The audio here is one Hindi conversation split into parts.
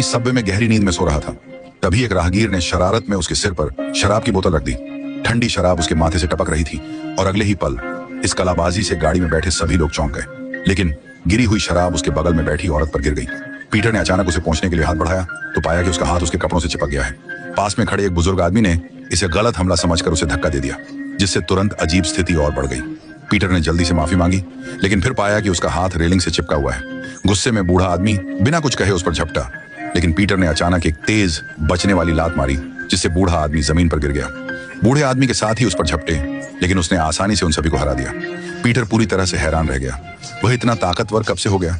सबवे में गहरी नींद में सो रहा था। तभी एक राहगीर ने शरारत में उसके सिर पर शराब की बोतल रख दी। ठंडी शराब उसके माथे से टपक रही थी और अगले ही पल इस कलाबाजी से गाड़ी में बैठे सभी लोग चौंक गए। लेकिन गिरी हुई शराब उसके बगल में बैठी औरत पर गिर गई। पीटर ने अचानक उसे पहुंचने के लिए हाथ बढ़ाया तो पाया कि उसका हाथ उसके कपड़ों से चिपक गया है। पास में खड़े एक बुजुर्ग आदमी ने इसे गलत हमला समझकर उसे धक्का दे दिया, जिससे तुरंत अजीब स्थिति और बढ़ गई। पीटर ने जल्दी से माफी मांगी, लेकिन फिर पाया कि उसका हाथ रेलिंग से चिपका हुआ है। गुस्से में बूढ़ा आदमी बिना कुछ कहे उस पर झपटा, लेकिन पीटर ने अचानक एक तेज बचने वाली लात मारी, जिससे बूढ़ा आदमी जमीन पर गिर गया। बूढ़े आदमी के साथ ही उस पर झपटे, लेकिन उसने आसानी से उन सभी को हरा दिया। पीटर पूरी तरह से हैरान रह गया। वह इतना ताकतवर कब से हो गया?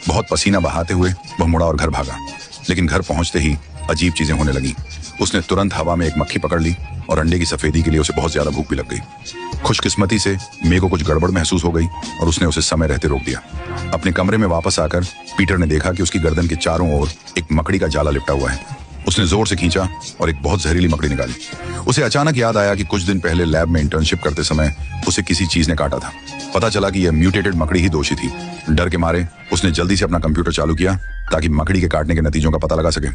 बहुत पसीना बहाते हुए वह मुड़ा और घर भागा, लेकिन घर पहुंचते ही अजीब चीजें होने लगी। उसने तुरंत हवा में एक मक्खी पकड़ ली और अंडे की सफेदी के लिए उसे बहुत ज्यादा भूख भी लग गई। खुशकिस्मती से मे को कुछ गड़बड़ महसूस हो गई और उसने उसे समय रहते रोक दिया। अपने कमरे में वापस आकर पीटर ने देखा कि उसकी गर्दन के चारों ओर एक मकड़ी का जाला लिपटा हुआ है। उसने जोर से खींचा और एक बहुत जहरीली मकड़ी निकाली। उसे अचानक याद आया कि कुछ दिन पहले लैब में इंटर्नशिप करते समय उसे किसी चीज ने काटा था। पता चला कि यह म्यूटेटेड मकड़ी ही दोषी थी। डर के मारे उसने जल्दी से अपना कंप्यूटर चालू किया ताकि मकड़ी के काटने के नतीजों का पता लगा सके,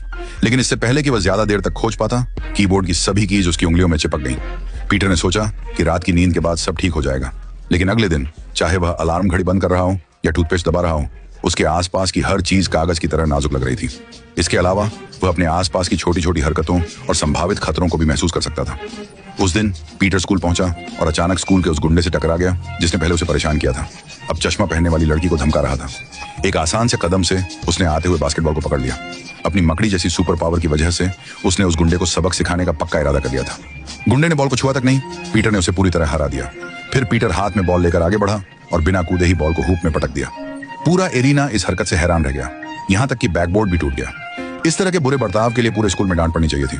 लेकिन इससे पहले कि वह ज्यादा देर तक खोज पाता, कीबोर्ड की सभी कीज उसकी उंगलियों में चिपक गई। पीटर ने सोचा कि रात की नींद के बाद सब ठीक हो जाएगा, लेकिन अगले दिन चाहे वह अलार्म घड़ी बंद कर रहा हो या टूथपेस्ट दबा रहा हो, उसके आसपास की हर चीज कागज की तरह नाजुक लग रही थी। इसके अलावा वह अपने आसपास की छोटी छोटी हरकतों और संभावित खतरों को भी महसूस कर सकता था। उस दिन पीटर स्कूल पहुंचा और अचानक स्कूल के उस गुंडे से टकरा गया जिसने पहले उसे परेशान किया था। अब चश्मा पहनने वाली लड़की को धमका रहा था। एक आसान से कदम से उसने आते हुए बास्केटबॉल को पकड़ लिया। अपनी मकड़ी जैसी सुपर पावर की वजह से उसने उस गुंडे को सबक सिखाने का पक्का इरादा कर लिया था। गुंडे ने बॉल को छुआ तक नहीं, पीटर ने उसे पूरी तरह हरा दिया। फिर पीटर हाथ में बॉल लेकर आगे बढ़ा और बिना कूदे ही बॉल को हूप में पटक दिया। पूरा एरिना इस हरकत से हैरान रह गया, यहाँ तक कि बैकबोर्ड भी टूट गया। इस तरह के बुरे बर्ताव के लिए पूरे स्कूल में डांट पड़नी चाहिए थी।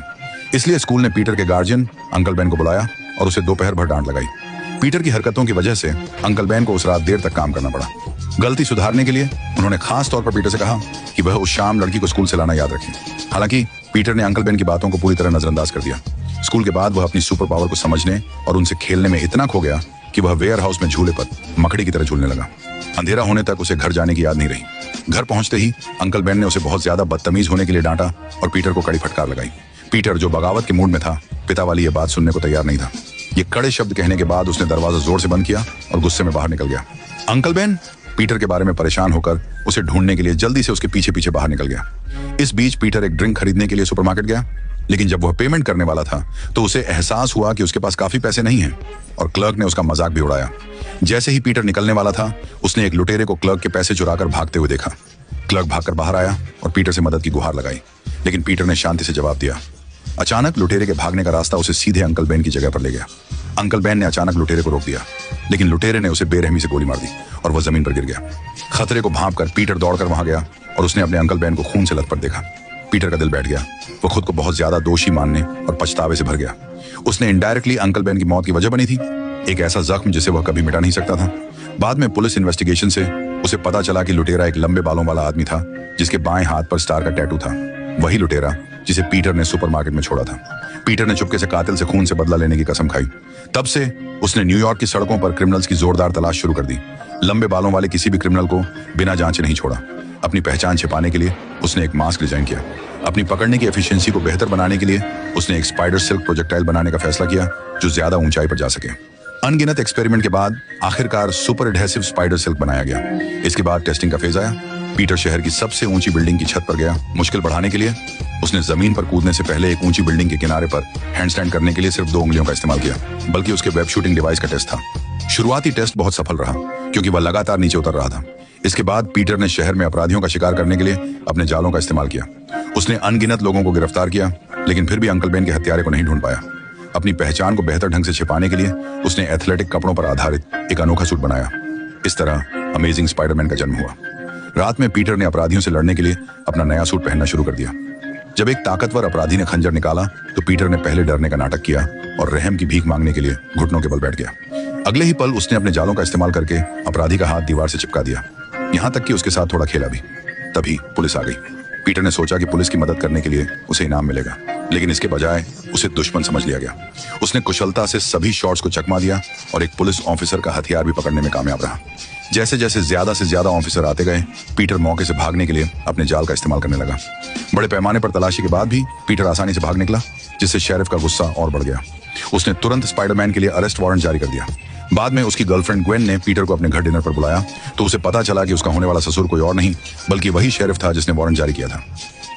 इसलिए स्कूल ने पीटर के गार्जियन अंकल बेन को बुलाया और उसे दोपहर भर डांट लगाई। पीटर की हरकतों की वजह से अंकल बेन को उस रात देर तक काम करना पड़ा। गलती सुधारने के लिए उन्होंने खास तौर पर पीटर से कहा कि वह उस शाम लड़की को स्कूल से लाना याद रखे। हालांकि पीटर ने अंकल बेन की बातों को पूरी तरह नजरअंदाज कर दिया। स्कूल के बाद वह अपनी सुपर पावर को समझने और उनसे खेलने में इतना खो गया कि वह वेयर हाउस में झूले पर मकड़ी की तरह झूलने लगा। अंधेरा होने तक उसे घर जाने की याद नहीं रही। घर पहुंचते ही अंकल बेन ने उसे बहुत ज्यादा बदतमीज होने के लिए डांटा और पीटर को कड़ी फटकार लगाई। पीटर, जो बगावत के मूड में था, पिता वाली ये बात सुनने को तैयार नहीं था। ये कड़े शब्द कहने के बाद उसने दरवाजा जोर से बंद किया और गुस्से में बाहर निकल गया। अंकल बेन पीटर के बारे में परेशान होकर उसे ढूंढने के लिए जल्दी से उसके पीछे पीछे बाहर निकल गया। इस बीच पीटर एक ड्रिंक खरीदने के लिए सुपरमार्केट गया, लेकिन जब वह पेमेंट करने वाला था तो उसे एहसास हुआ कि उसके पास काफी पैसे नहीं हैं और क्लर्क ने उसका मजाक भी उड़ाया। जैसे ही पीटर निकलने वाला था, उसने एक लुटेरे को क्लर्क के पैसे चुराकर भागते हुए देखा। क्लर्क भागकर बाहर आया और पीटर से मदद की गुहार लगाई, लेकिन पीटर ने शांति से जवाब दिया। अचानक लुटेरे के भागने का रास्ता उसे सीधे अंकल बेन की जगह पर ले गया। अंकल बेन ने अचानक लुटेरे को रोक दिया, लेकिन लुटेरे ने उसे बेरहमी से गोली मार दी और वह जमीन पर गिर गया। खतरे को भांपकर पीटर दौड़कर वहां गया और उसने अपने अंकल बेन को खून से लथपथ देखा। पीटर का दिल बैठ गया। वो खुद को बहुत ज्यादा दोषी मानने और पछतावे से भर गया। उसने इनडायरेक्टली अंकल बेन की मौत की वजह बनी थी, एक ऐसा जख्म जिसे वह कभी मिटा नहीं सकता था। बाद में पुलिस इन्वेस्टिगेशन से उसे पता चला कि लुटेरा एक लंबे बालों वाला आदमी था जिसके बाएं हाथ पर स्टार का टैटू था। वही लुटेरा जिसे पीटर ने सुपरमार्केट में छोड़ा था। पीटर ने चुपके से कातिल से खून से बदला लेने की कसम खाई। तब से उसने न्यूयॉर्क की सड़कों पर क्रिमिनल्स की जोरदार तलाश शुरू कर दी। लंबे बालों वाले किसी भी क्रिमिनल को बिना जांचे नहीं छोड़ा। अपनी पहचान छिपाने के लिए उसने एक मास्क डिजाइन किया। अपनी पकड़ने की एफिशिएंसी को बेहतर बनाने के लिए उसने एक स्पाइडर सिल्क प्रोजेक्टाइल बनाने का फैसला किया जो ज्यादा ऊंचाई पर जा सके। अनगिनत एक्सपेरिमेंट के बाद आखिरकार सुपर एडहेसिव स्पाइडर सिल्क बनाया गया। इसके बाद टेस्टिंग का फेज आया। पीटर शहर की सबसे ऊंची बिल्डिंग की छत पर गया। मुश्किल बढ़ाने के लिए उसने जमीन पर कूदने से पहले एक ऊंची बिल्डिंग के किनारे पर हैंडस्टैंड करने के लिए सिर्फ 2 उंगलियों का इस्तेमाल किया, बल्कि उसके वेब शूटिंग डिवाइस का टेस्ट था। शुरुआती टेस्ट बहुत सफल रहा क्योंकि वह लगातार नीचे उतर रहा था। इसके बाद पीटर ने शहर में अपराधियों का शिकार करने के लिए अपने जालों का इस्तेमाल किया। उसने अनगिनत लोगों को गिरफ्तार किया, लेकिन फिर भी अंकल बेन के हत्यारे को नहीं ढूंढ पाया। अपनी पहचान को बेहतर ढंग से छिपाने के लिए उसने एथलेटिक कपड़ों पर आधारित एक अनोखा सूट बनाया। इस तरह अमेजिंग स्पाइडरमैन का जन्म हुआ। रात में पीटर ने अपराधियों से लड़ने के लिए अपना नया सूट पहनना शुरू कर दिया। जब एक ताकतवर अपराधी ने खंजर निकाला तो पीटर ने पहले डरने का नाटक किया और रहम की भीख मांगने के लिए घुटनों के बल बैठ गया। अगले ही पल उसने अपने जालों का इस्तेमाल करके अपराधी का हाथ दीवार से चिपका दिया, यहाँ तक कि उसके साथ थोड़ा खेला भी। तभी पुलिस आ गई। पीटर ने सोचा कि पुलिस की मदद करने के लिए उसे इनाम मिलेगा, लेकिन इसके बजाय उसे दुश्मन समझ लिया गया। उसने कुशलता से सभी शॉट्स को चकमा दिया और एक पुलिस ऑफिसर का हथियार भी पकड़ने में कामयाब रहा। जैसे जैसे ज्यादा से ज्यादा ऑफिसर आते गए, पीटर मौके से भागने के लिए अपने जाल का इस्तेमाल करने लगा। बड़े पैमाने पर तलाशी के बाद भी पीटर आसानी से भाग निकला, जिससे शेरिफ का गुस्सा और बढ़ गया। उसने तुरंत स्पाइडरमैन के लिए अरेस्ट वारंट जारी कर दिया। बाद में उसकी गर्लफ्रेंड ग्वेन ने पीटर को अपने घर डिनर पर बुलाया, तो उसे पता चला कि उसका होने वाला ससुर कोई और नहीं बल्कि वही शेरिफ था जिसने वारंट जारी किया था।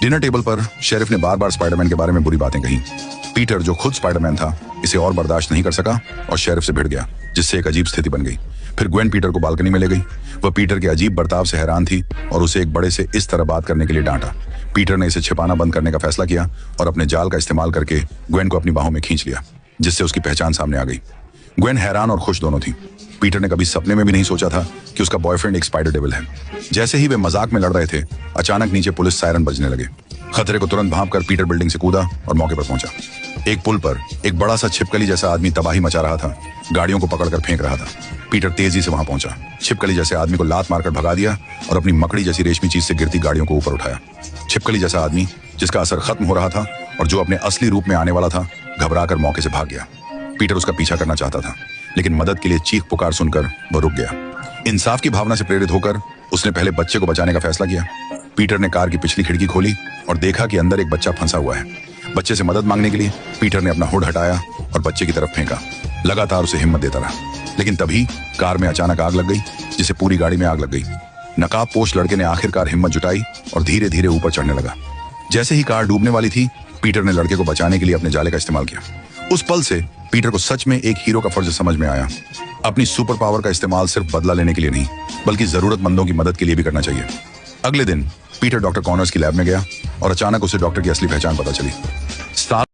डिनर टेबल पर शेरिफ ने बार बार स्पाइडरमैन के बारे में बुरी बातें कही। पीटर, जो खुद स्पाइडरमैन था, इसे और बर्दाश्त नहीं कर सका और शेरिफ से भिड़ गया, जिससे एक अजीब स्थिति बन गई। फिर ग्वेन पीटर को बालकनी में ले गई। वह पीटर के अजीब बर्ताव से हैरान थी और उसे एक बड़े से इस तरह बात करने के लिए डांटा। पीटर ने इसे छिपाना बंद करने का फैसला किया और अपने जाल का इस्तेमाल करके ग्वेन को अपनी बाहों में खींच लिया, जिससे उसकी पहचान सामने आ गई। ग्वेन हैरान और खुश दोनों थी। पीटर ने कभी सपने में भी नहीं सोचा था कि उसका बॉयफ्रेंड एक स्पाइडर डेविल है। जैसे ही वे मजाक में लड़ रहे थे, अचानक नीचे पुलिस सायरन बजने लगे। खतरे को तुरंत भांपकर पीटर बिल्डिंग से कूदा और मौके पर पहुंचा। एक पुल पर एक बड़ा सा छिपकली जैसा आदमी तबाही मचा रहा था, गाड़ियों को पकड़कर फेंक रहा था। पीटर तेजी से वहां पहुंचा, छिपकली जैसे आदमी को लात मारकर भगा दिया और अपनी मकड़ी जैसी रेशमी चीज से गिरती गाड़ियों को ऊपर उठाया। छिपकली जैसा आदमी, जिसका असर खत्म हो रहा था और जो अपने असली रूप में आने वाला था, घबराकर मौके से भाग गया। पीटर उसका पीछा करना चाहता था, लेकिन मदद के लिए चीख पुकार सुनकर वह रुक गया। इंसाफ की भावना से प्रेरित होकर उसने पहले बच्चे को बचाने का फैसला किया। पीटर ने कार की पिछली खिड़की खोली और देखा कि अंदर एक बच्चा फंसा हुआ है। बच्चे से मदद मांगने के लिए पीटर ने अपना हुड हटाया और बच्चे की तरफ फेंका। लगातार उसे हिम्मत देता रहा, लेकिन तभी कार में अचानक आग लग गई, जिससे पूरी गाड़ी में आग लग गई। नकाबपोश लड़के ने आखिरकार हिम्मत जुटाई और धीरे धीरे ऊपर चढ़ने लगा। जैसे ही कार डूबने वाली थी, पीटर ने लड़के को बचाने के लिए अपने जाले का इस्तेमाल किया। उस पल से पीटर को सच में एक हीरो का फर्ज समझ में आया। अपनी सुपर पावर का इस्तेमाल सिर्फ बदला लेने के लिए नहीं, बल्कि जरूरतमंदों की मदद के लिए भी करना चाहिए। अगले दिन पीटर डॉक्टर कॉनर्स की लैब में गया और अचानक उसे डॉक्टर की असली पहचान पता चली।